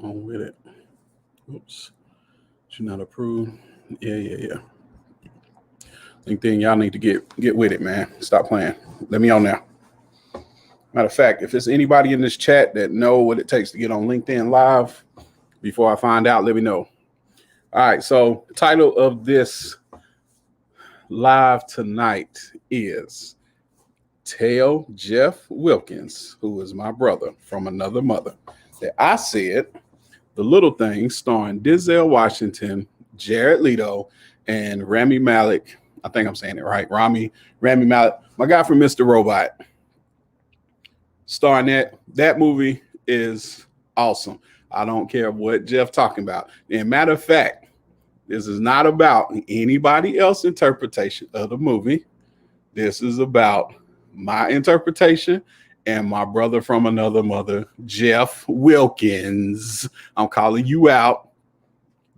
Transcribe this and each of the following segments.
on with it. Oops. Should not approve. Yeah. LinkedIn, y'all need to get with it, man. Stop playing. Let me on now. Matter of fact, if there's anybody in this chat that know what it takes to get on LinkedIn Live, before I find out, let me know. All right, so the title of this live tonight is Tell Jeff Wilkins, who is my brother from another mother, that I said The Little Things, starring Denzel Washington, Jared Leto, and Rami Malek. I think I'm saying it right. Rami Malek, my guy from Mr. Robot. Starring that movie is awesome. I don't care what Jeff talking about. And matter of fact, this is not about anybody else's interpretation of the movie. This is about my interpretation and my brother from another mother, Jeff Wilkins. I'm calling you out.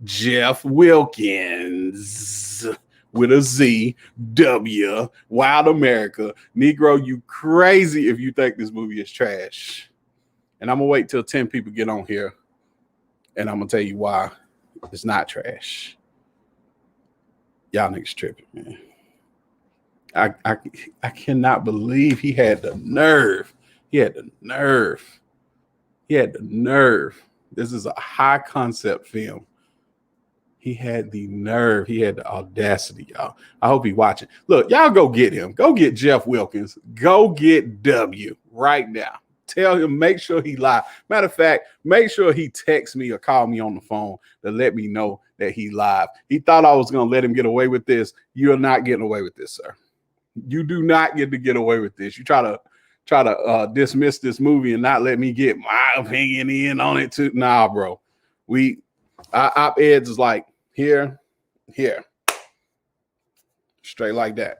Jeff Wilkins with a Z, W, Wild America. Negro, you crazy if you think this movie is trash. And I'm going to wait till 10 people get on here, and I'm going to tell you why it's not trash. Y'all niggas tripping, man. I cannot believe he had the nerve. This is a high concept film. He had the nerve. He had the audacity, y'all. I hope he's watching. Look, y'all go get him. Go get Jeff Wilkins. Go get W right now. Tell him, make sure he live. Matter of fact, make sure he texts me or call me on the phone to let me know that he live. He thought I was going to let him get away with this. You're not getting away with this, sir. You do not get away with this. You try to dismiss this movie and not let me get my opinion in on it too. Nah, bro. Our op-eds is like here, straight like that.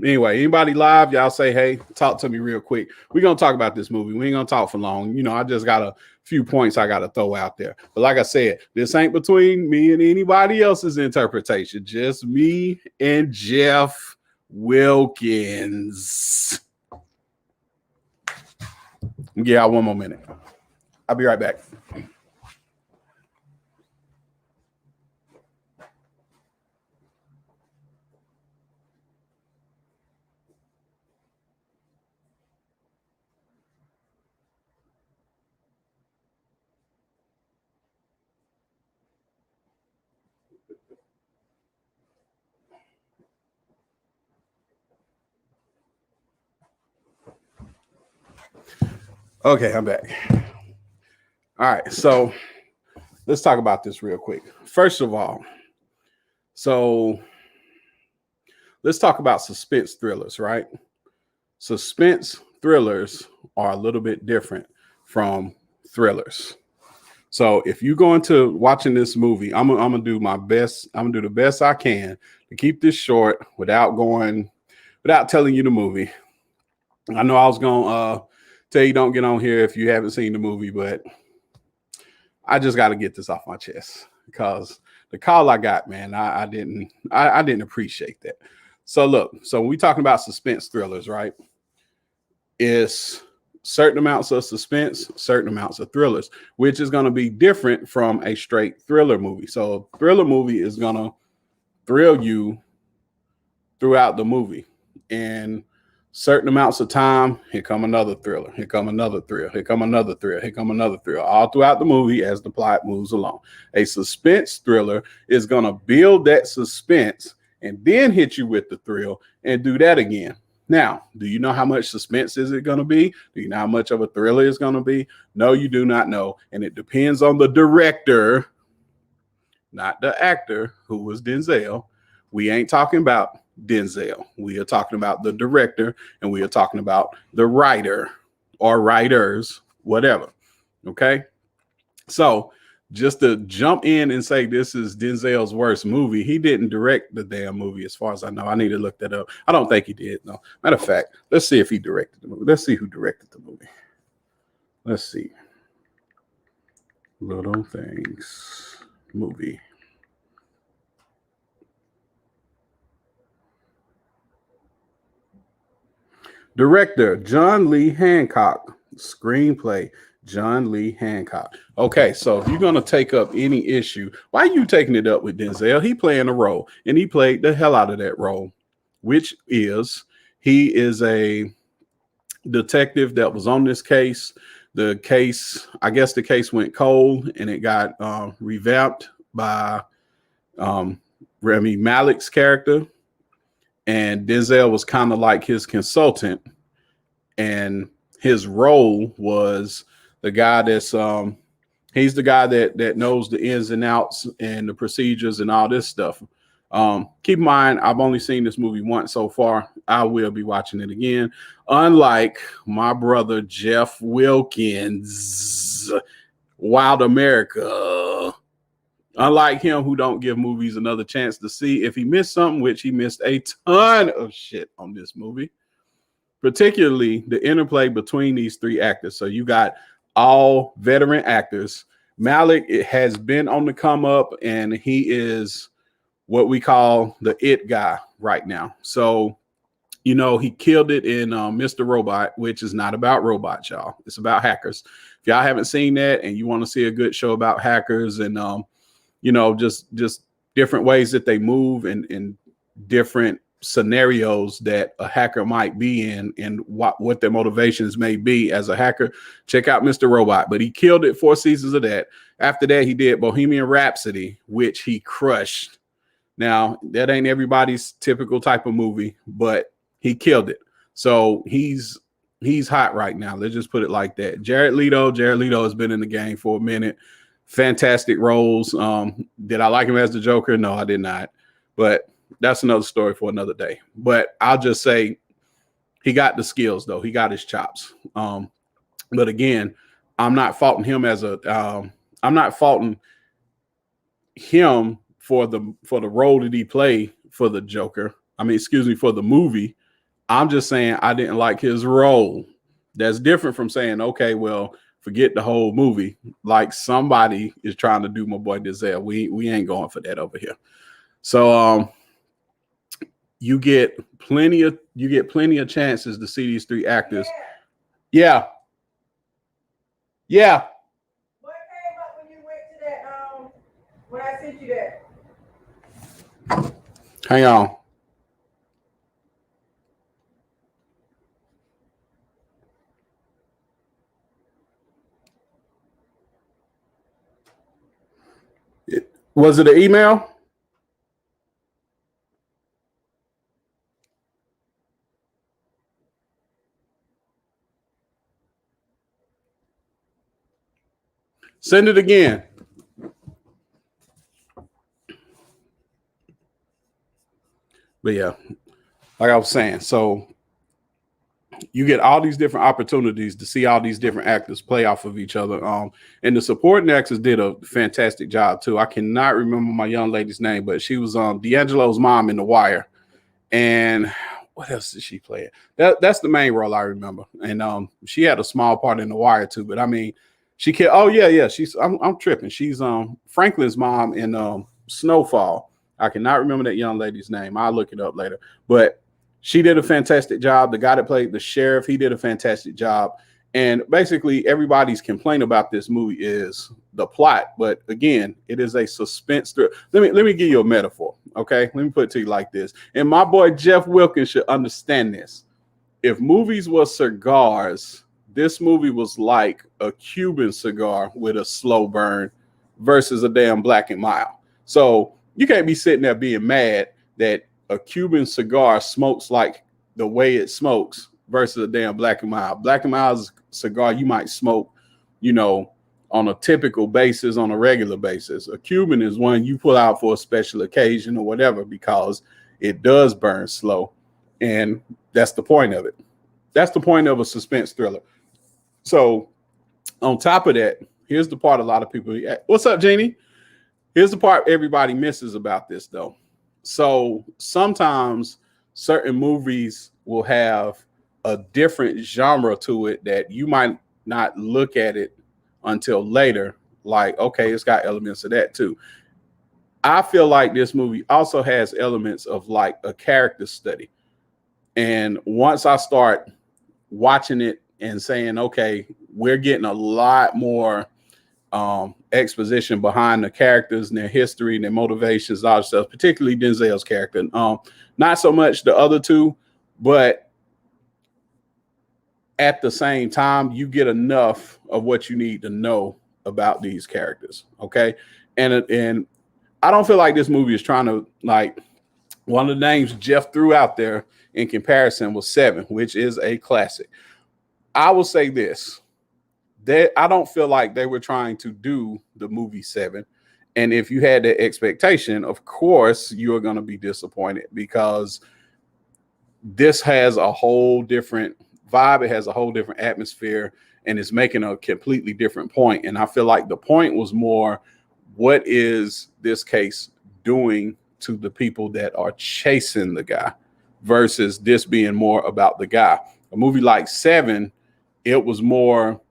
Anyway, anybody live, y'all say, hey, talk to me real quick. We're going to talk about this movie. We ain't going to talk for long. You know, I just got a few points I got to throw out there. But like I said, this ain't between me and anybody else's interpretation. Just me and Jeff Wilkins. Yeah, one more minute. I'll be right back. Okay, I'm back. All right, so let's talk about this real quick. First of all, so let's talk about suspense thrillers, right? Suspense thrillers are a little bit different from thrillers. So if you go into watching this movie, I'm gonna do my best. I'm gonna do the best I can to keep this short without telling you the movie. I know I was gonna tell you don't get on here if you haven't seen the movie, but I just got to get this off my chest because the call I got, man, I didn't appreciate that. So look, so when we talking about suspense thrillers, right? It's certain amounts of suspense, certain amounts of thrillers, which is going to be different from a straight thriller movie. So a thriller movie is going to thrill you throughout the movie, and certain amounts of time, here come another thriller, here come another thrill, here come another thrill, here come another thrill, all throughout the movie as the plot moves along. A suspense thriller is going to build that suspense and then hit you with the thrill and do that again. Now, do you know how much suspense is it going to be? Do you know how much of a thriller it's going to be? No, you do not know. And it depends on the director, not the actor, who was Denzel. We ain't talking about Denzel. We are talking about the director, and we are talking about the writer or writers, whatever. Okay. So just to jump in and say this is Denzel's worst movie, he didn't direct the damn movie as far as I know. I need to look that up. I don't think he did. No. Matter of fact, let's see if he directed the movie. Let's see who directed the movie. Let's see. Little Things movie. Director John Lee Hancock. Screenplay, John Lee Hancock. Okay, so if you're gonna take up any issue, why are you taking it up with Denzel? He playing a role, and he played the hell out of that role, which is he is a detective that was on this case. The case, I guess, the case went cold, and it got revamped by Remy Malek's character, and Denzel was kind of like his consultant, and his role was the guy that's he's the guy that knows the ins and outs and the procedures and all this stuff. Keep in mind, I've only seen this movie once so far. I will be watching it again. Unlike my brother Jeff Wilkins, Wild America. Unlike him, who don't give movies another chance to see. If he missed something, which he missed a ton of shit on this movie, particularly the interplay between these three actors. So you got all veteran actors. Malek has been on the come up, and he is what we call the it guy right now. So, you know, he killed it in Mr. Robot, which is not about robots, y'all. It's about hackers. If y'all haven't seen that and you want to see a good show about hackers and, you know, just different ways that they move and different scenarios that a hacker might be in and what their motivations may be as a hacker, check out Mr. Robot. But he killed it 4 seasons of that. After that, he did Bohemian Rhapsody, which he crushed. Now, that ain't everybody's typical type of movie, but he killed it. So he's hot right now. Let's just put it like that. Jared Leto has been in the game for a minute. Fantastic roles. Did I like him as the Joker? No, I did not. But that's another story for another day. But I'll just say he got the skills, though. He got his chops. But again, I'm not faulting him I'm not faulting him for the role that he played for the Joker. I mean, excuse me, for the movie. I'm just saying I didn't like his role. That's different from saying, okay, well, forget the whole movie. Like somebody is trying to do my boy Denzel. We ain't going for that over here. So you get plenty of chances to see these three actors. Yeah. Yeah. What came up when you went to that when I sent you that? Hang on. Was it an email? Send it again. But yeah, like I was saying, so you get all these different opportunities to see all these different actors play off of each other. And the supporting actors did a fantastic job too. I cannot remember my young lady's name, but she was D'Angelo's mom in The Wire. And what else did she play? That's the main role I remember. And she had a small part in The Wire too. But I mean, she can. Oh yeah. I'm tripping. She's Franklin's mom in Snowfall. I cannot remember that young lady's name. I'll look it up later. But she did a fantastic job. The guy that played the sheriff, he did a fantastic job. And basically, everybody's complaint about this movie is the plot. But again, it is a suspense thriller. Let me give you a metaphor. Okay, let me put it to you like this. And my boy Jeff Wilkins should understand this. If movies were cigars, this movie was like a Cuban cigar with a slow burn versus a damn Black and Mild. So you can't be sitting there being mad that a Cuban cigar smokes like the way it smokes versus a damn Black and Mild. Black and Mild's cigar you might smoke, you know, on a typical basis, on a regular basis. A Cuban is one you pull out for a special occasion or whatever because it does burn slow. And that's the point of it. That's the point of a suspense thriller. So on top of that, here's the part a lot of people, what's up, Jeannie? Here's the part everybody misses about this, though. So sometimes certain movies will have a different genre to it that you might not look at it until later. Like, okay, it's got elements of that too. I feel like this movie also has elements of like a character study. And once I start watching it and saying, okay, we're getting a lot more exposition behind the characters and their history and their motivations, all that stuff, particularly Denzel's character. Not so much the other two, but at the same time, you get enough of what you need to know about these characters. Okay. And I don't feel like this movie is trying to, like, one of the names Jeff threw out there in comparison was Seven, which is a classic. I will say this. I don't feel like they were trying to do the movie Seven. And if you had that expectation, of course, you're going to be disappointed, because this has a whole different vibe. It has a whole different atmosphere, and it's making a completely different point. And I feel like the point was more, what is this case doing to the people that are chasing the guy, versus this being more about the guy. A movie like Seven, it was more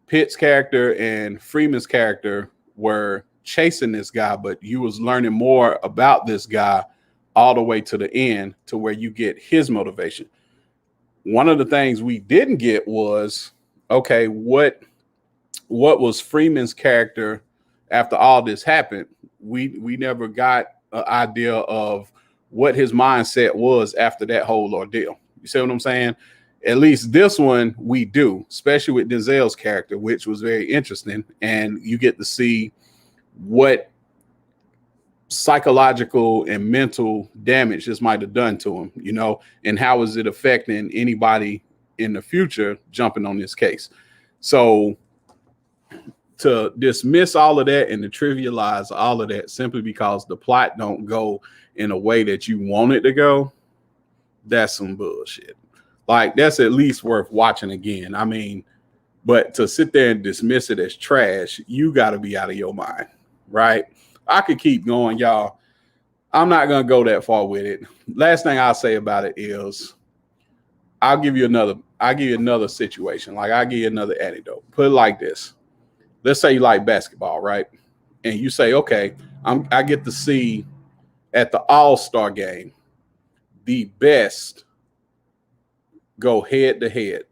Pitt's character and Freeman's character were chasing this guy, but you was learning more about this guy all the way to the end, to where you get his motivation. One of the things we didn't get was, okay, what was Freeman's character after all this happened? We never got an idea of what his mindset was after that whole ordeal. You see what I'm saying? At least this one we do, especially with Denzel's character, which was very interesting. And you get to see what psychological and mental damage this might have done to him, you know, and how is it affecting anybody in the future jumping on this case. So to dismiss all of that and to trivialize all of that simply because the plot don't go in a way that you want it to go, that's some bullshit. Like, that's at least worth watching again. I mean, but to sit there and dismiss it as trash, you got to be out of your mind, right? I could keep going, y'all. I'm not going to go that far with it. Last thing I'll say about it is I'll give you another situation. Like, I'll give you another anecdote. Put it like this. Let's say you like basketball, right? And you say, okay, I get to see at the All-Star game the best go head to head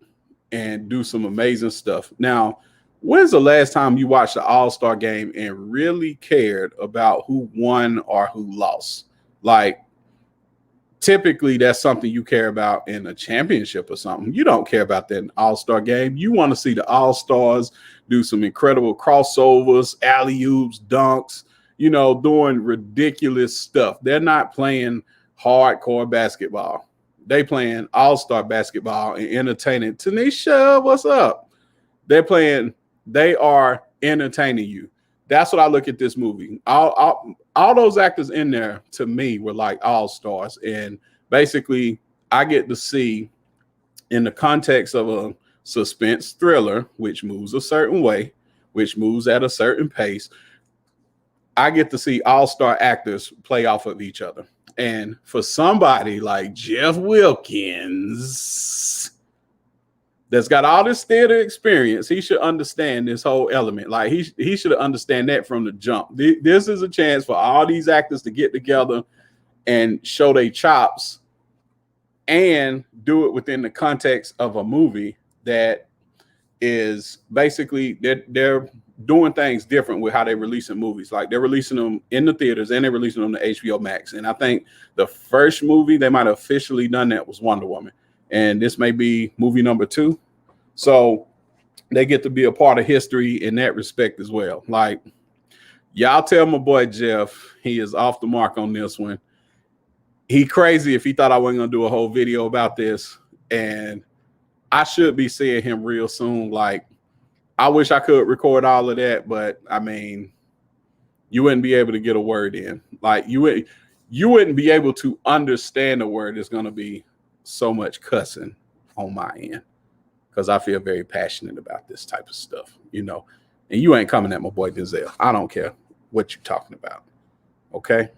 and do some amazing stuff. Now, when's the last time you watched the All-Star game and really cared about who won or who lost? Like, typically that's something you care about in a championship or something. You don't care about that in All-Star game. You want to see the All-Stars do some incredible crossovers, alley-oops, dunks, you know, doing ridiculous stuff. They're not playing hardcore basketball. They playing all-star basketball and entertaining. Tanisha, what's up? They are entertaining you. That's what I look at this movie. All those actors in there, to me, were like all-stars. And basically, I get to see, in the context of a suspense thriller, which moves a certain way, which moves at a certain pace, I get to see all-star actors play off of each other. And for somebody like Jeff Wilkins, that's got all this theater experience, he should understand this whole element. Like, he should understand that from the jump. This is a chance for all these actors to get together and show their chops and do it within the context of a movie that is basically, they're doing things different with how they're releasing movies. Like, they're releasing them in the theaters and they're releasing them to HBO Max. And I think the first movie they might have officially done that was Wonder Woman. And this may be movie number 2. So they get to be a part of history in that respect as well. Like, y'all tell my boy Jeff, he is off the mark on this one. He crazy if he thought I wasn't going to do a whole video about this. And I should be seeing him real soon. Like, I wish I could record all of that, but I mean, you wouldn't be able to get a word in. Like, you wouldn't be able to understand a word. There's going to be so much cussing on my end, because I feel very passionate about this type of stuff, you know. And you ain't coming at my boy Denzel. I don't care what you're talking about. Okay?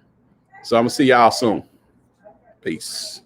So I'm going to see y'all soon. Peace.